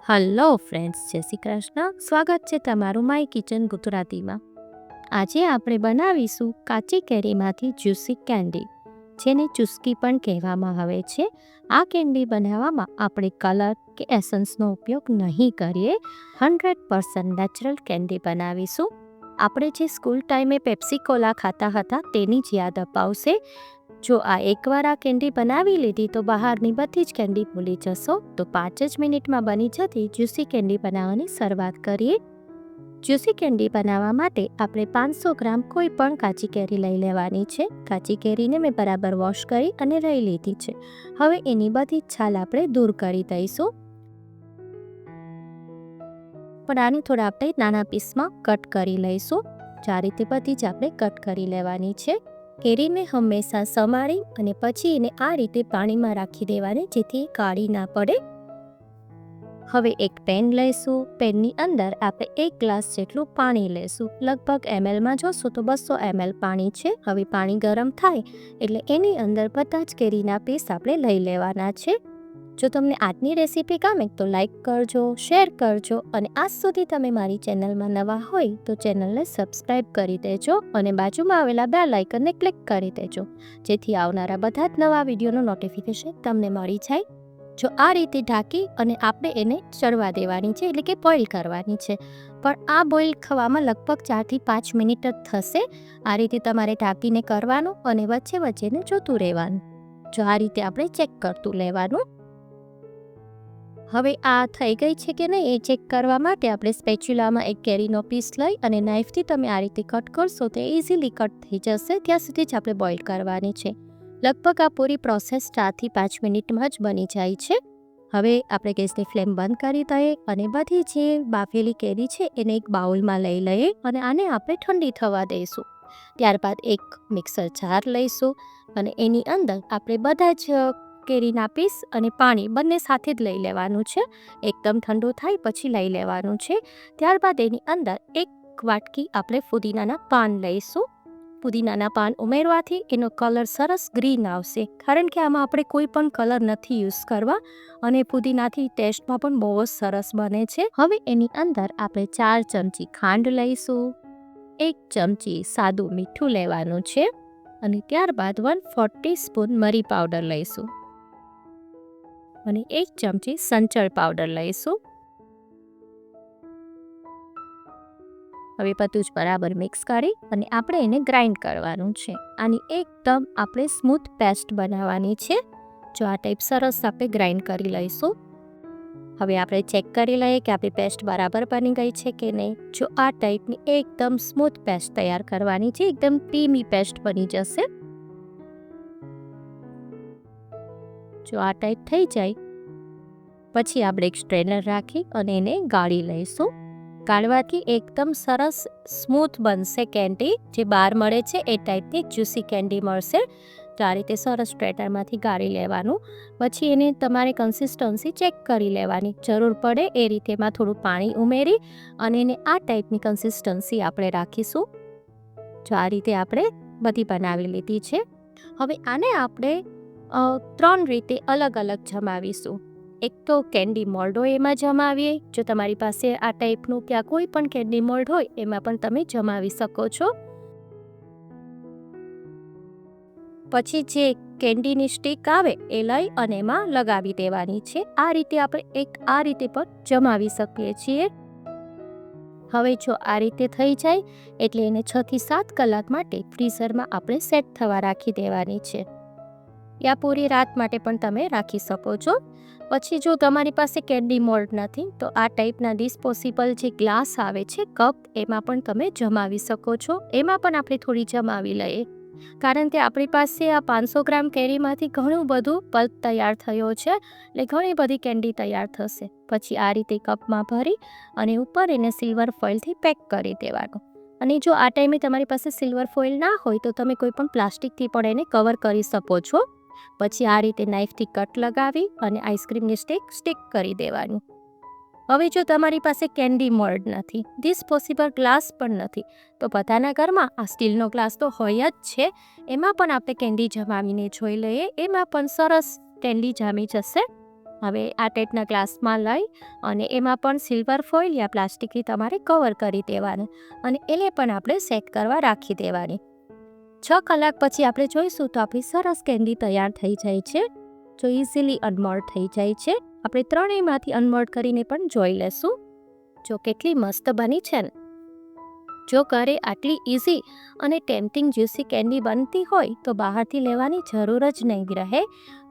Hello friends, જય શ્રી કૃષ્ણ. સ્વાગત છે તમારું માય કિચન ગુજરાતીમાં. આજે આપણે બનાવીશું કાચી કેરીમાંથી જ્યુસી કેન્ડી, જેને ચુસ્કી પણ કહેવામાં આવે છે. આ કેન્ડી બનાવવામાં આપણે કલર કે એસન્સનો ઉપયોગ નહીં કરીએ. 100% નેચરલ કેન્ડી બનાવીશું. આપણે જે સ્કૂલ ટાઈમે પેપ્સી કોલા ખાતા હતા તેની જ યાદ અપાવશે. જો આ એકવાર આ કેન્ડી બનાવી લીધી તો બહારની બધી જ કેન્ડી ભૂલી જશો. તો 5 જ મિનિટમાં બની જતી જ્યુસી કેન્ડી બનાવવાની શરૂઆત કરીએ. જ્યુસી કેન્ડી બનાવવા માટે આપણે 500 ગ્રામ કોઈ પણ કાચી કેરી લઈ લેવાની છે. કાચી કેરીને મેં બરાબર વોશ કરી અને લઈ લીધી છે. હવે એની બધી છાલ આપણે દૂર કરી દઈશું. પણ આને થોડા આપણે નાના પીસમાં કટ કરી લઈશું. આ રીતે બધી જ આપણે કટ કરી લેવાની છે. કેરીને હંમેશા સમારી અને પછી એને આ રીતે પાણીમાં રાખી દેવાની, જેથી કાળી ના પડે. હવે એક પેન લઈશું. પેનની અંદર આપણે 1 ગ્લાસ જેટલું પાણી લઈશું. લગભગ એમએલમાં જોશું તો 200 ml પાણી છે. હવે પાણી ગરમ થાય એટલે એની અંદર બધા જ કેરીના પીસ આપણે લઈ લેવાના છે. જો તમને આજની રેસીપી ગમે તો લાઈક કરજો, શેર કરજો અને આજ સુધી તમે મારી ચેનલમાં નવા હોય તો ચેનલને સબસ્ક્રાઈબ કરી દેજો અને બાજુમાં આવેલા બેલ આઇકનને ક્લિક કરી દેજો, જેથી આવનારા બધા જ નવા વિડીયોનું નોટિફિકેશન તમને મળી જાય. જો આ રીતે ઢાંકી અને આપણે એને ચડવા દેવાની છે, એટલે કે બોઇલ કરવાની છે. પણ આ બોઇલ થવામાં લગભગ 4 થી 5 મિનિટ જ થશે. આ રીતે તમારે ઢાંકીને કરવાનું અને વચ્ચે વચ્ચેને જોતું રહેવાનું. જો આ રીતે આપણે ચેક કરતું લેવાનું. હવે આ થઈ ગઈ છે કે નહીં એ ચેક કરવા માટે આપણે સ્પેચ્યુલામાં એક કેરીનો પીસ લઈ અને નાઇફથી તમે આ રીતે કટ કરશો તો ઇઝીલી કટ થઈ જશે. ત્યાં સુધી જ આપણે બોઇલ કરવાની છે. લગભગ આ પૂરી પ્રોસેસ 4 થી 5 મિનિટમાં જ બની જાય છે. હવે આપણે ગેસની ફ્લેમ બંધ કરી દઈએ અને બધી જે બાફેલી કેરી છે એને એક બાઉલમાં લઈ લઈએ અને આને આપણે ઠંડી થવા દઈશું. ત્યારબાદ એક મિક્સર જાર લઈશું અને એની અંદર આપણે બધા જ કેરીના પીસ અને પાણી બંને સાથે જ લઈ લેવાનું છે. એકદમ ઠંડુ થાય પછી લઈ લેવાનું છે. ત્યારબાદ એની અંદર 1 વાટકી આપણે ફુદીનાના પાન લઈશું. ફુદીનાના પાન ઉમેરવાથી એનો કલર સરસ ગ્રીન આવશે, કારણ કે આમાં આપણે કોઈ પણ કલર નથી યુઝ કરવા અને ફુદીનાથી ટેસ્ટમાં પણ બહુ જ સરસ બને છે. હવે એની અંદર આપણે 4 ચમચી ખાંડ લઈશું, 1 ચમચી સાદું મીઠું લેવાનું છે અને ત્યારબાદ 1/4 ટીસ્પૂન મરી પાવડર લઈશું અને 1 ચમચી સંચળ પાવડર લઈશું. હવે બધું જ બરાબર મિક્સ કરી અને આપણે એને ગ્રાઇન્ડ કરવાનું છે. આની એકદમ આપણે સ્મૂથ પેસ્ટ બનાવવાની છે. જો આ ટાઈપ સરસ આપણે ગ્રાઇન્ડ કરી લઈશું. હવે આપણે ચેક કરી લઈએ કે આપણી પેસ્ટ બરાબર બની ગઈ છે કે નહીં. જો આ ટાઈપની એકદમ સ્મૂથ પેસ્ટ તૈયાર કરવાની છે, એકદમ ક્રીમી પેસ્ટ બની જશે. જો આ ટાઈપ થઈ જાય પછી આપણે એક સ્ટ્રેનર રાખી અને એને ગાળી લઈશું. ગાળવાથી એકદમ સરસ સ્મૂથ બનશે કેન્ડી. જે બહાર મળે છે એ ટાઈપની જ્યુસી કેન્ડી મળશે. તો આ રીતે સરસ સ્ટ્રેનરમાંથી ગાળી લેવાનું. પછી એને તમારે કન્સિસ્ટન્સી ચેક કરી લેવાની. જરૂર પડે એ રીતે એમાં થોડું પાણી ઉમેરી અને એને આ ટાઈપની કન્સિસ્ટન્સી આપણે રાખીશું. જો આ રીતે આપણે બધી બનાવી લીધી છે. હવે આને આપણે 3 રીતે અલગ અલગ જમાવીશું. એક તો કેન્ડી મોલ્ડ હોય એમાં જમાવીએ. જો તમારી પાસે આ ટાઈપનું કે કોઈ પણ કેન્ડી મોલ્ડ હોય એમાં પણ તમે જમાવી શકો છો. પછી જે કેન્ડીની સ્ટીક આવે એ લઈ અને એમાં લગાવી દેવાની છે. આ રીતે આપણે એક આ રીતે પણ જમાવી શકીએ છીએ. હવે જો આ રીતે થઈ જાય એટલે એને 6 થી 7 કલાક માટે ફ્રીઝરમાં આપણે સેટ થવા રાખી દેવાની છે. યા પૂરી રાત માટે પણ તમે રાખી શકો છો. પછી જો તમારી પાસે કેન્ડી મોલ્ડ નથી તો આ ટાઈપના ડિસ્પોઝેબલ જે ગ્લાસ આવે છે કપ, એમાં પણ તમે જમાવી શકો છો. એમાં પણ આપણે થોડી જમાવી લઈએ, કારણ કે આપણી પાસે આ 500 ગ્રામ કેરીમાંથી ઘણું બધું પલ્પ તૈયાર થયો છે, એટલે ઘણી બધી કેન્ડી તૈયાર થશે. પછી આ રીતે કપમાં ભરી અને ઉપર એને સિલ્વર ફોઇલથી પેક કરી દેવાનું. અને જો આ ટાઈમે તમારી પાસે સિલ્વર ફોઇલ ના હોય તો તમે કોઈ પણ પ્લાસ્ટિકથી પણ એને કવર કરી શકો છો. પછી આ રીતે નાઇફથી કટ લગાવી અને આઈસ્ક્રીમની સ્ટીક કરી દેવાનું. હવે જો તમારી પાસે કેન્ડી મોલ્ડ નથી, ડિસ્પોઝેબલ ગ્લાસ પણ નથી, તો બધાના ઘરમાં આ સ્ટીલનો ગ્લાસ તો હોય જ છે. એમાં પણ આપણે કેન્ડી જમાવીને જોઈ લઈએ. એમાં પણ સરસ કેન્ડી જામી જશે. હવે આ ટાઈપના ગ્લાસમાં લઈ અને એમાં પણ સિલ્વર ફોઇલ યા પ્લાસ્ટિકથી તમારે કવર કરી દેવાનું અને એને પણ આપણે સેટ કરવા રાખી દેવાની. 6 કલાક પછી આપણે જોઈશું તો આપણી સરસ કેન્ડી તૈયાર થઈ જાય છે. જો ઇઝીલી અનમોલ્ડ થઈ જાય છે. આપણે ત્રણેયમાંથી અનમોલ્ડ કરીને પણ જોઈ લેશું. જો કેટલી મસ્ત બની છે ને. જો ઘરે આટલી ઇઝી અને ટેમ્પટિંગ જ્યુસી કેન્ડી બનતી હોય તો બહારથી લેવાની જરૂર જ નહીં રહે.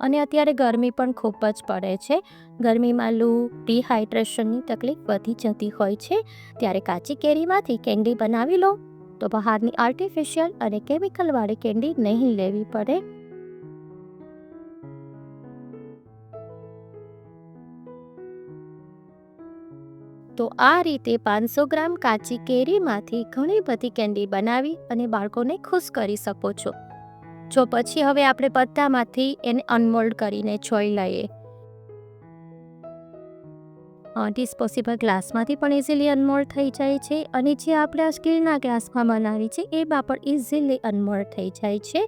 અને અત્યારે ગરમી પણ ખૂબ જ પડે છે. ગરમીમાં લૂ, ડિહાઇડ્રેશનની તકલીફ વધી જતી હોય છે. ત્યારે કાચી કેરીમાંથી કેન્ડી બનાવી લો તો બહારની આર્ટિફિશિયલ અને કેમિકલવાળી કેન્ડી નહીં લેવી પડે. તો આ રીતે 500 ગ્રામ કાચી કેરીમાંથી ઘણી બધી કેન્ડી બનાવી અને બાળકોને ખુશ કરી શકો છો. જો પછી હવે આપણે બધામાંથી એને અનમોલ્ડ કરીને જોઈ લઈએ. ડિસ્પોઝેબલ ગ્લાસમાંથી પણ ઇઝીલી અનમોલ્ડ થઈ જાય છે અને જે આપણે આ સ્ટીલના ગ્લાસમાં બનાવી છે એમાં પણ ઇઝીલી અનમોલ્ડ થઈ જાય છે.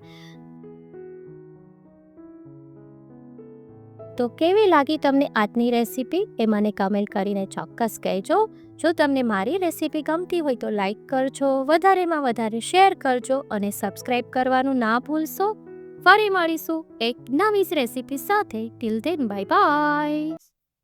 તો કેવી લાગી તમને આજની રેસીપી એ મને કમેન્ટ કરીને ચોક્કસ કહેજો. જો તમને મારી રેસીપી ગમતી હોય તો લાઈક કરજો, વધારેમાં વધારે શેર કરજો અને સબસ્ક્રાઈબ કરવાનું ના ભૂલશો. ફરી મળીશું એક નવી રેસીપી સાથે. Till then bye bye.